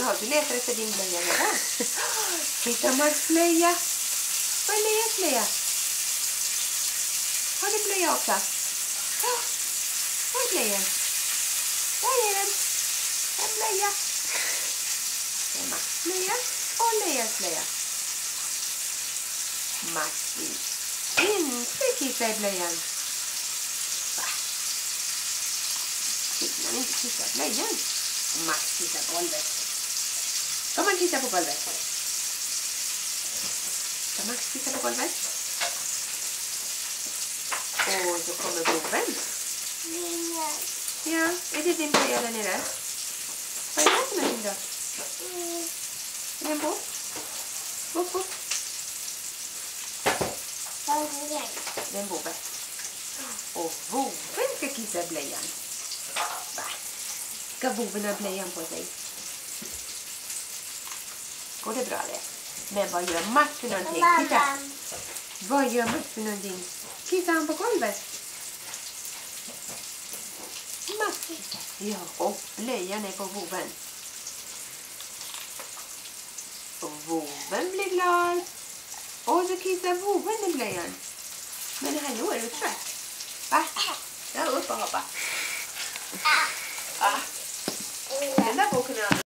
Jaha, du letar efter din blöja redan. Titta Max blöja. Vad är Leas blöja? Har du blöja också? Ja. Var är blöjan? Där är den. En blöja. Det är Max blöja och Leas blöja. Max vill inte kissa i blöjan. Va? Vill man inte kissa i blöjan? Max kissar på golvet. Ska man kissa på golvet? Ska Max kissa på golvet? Och så kommer boven. Ja, är det din blöja där nere? Vad är det för någonting då? Är det en bok? Bok. Det är en bove. Och boven ska kissa blöjan. Va? Ska boven ha blöjan på sig? Går det bra det? Men vad gör Max för någonting? Titta! Vad gör Max för någonting? Kissar han på golvet? Max kissar. Ja, och blöjan är på boven. Och boven blir glad. Och så kissar boven i blöjan. Men hallå, är du trött? Va? Jag upp och hoppa.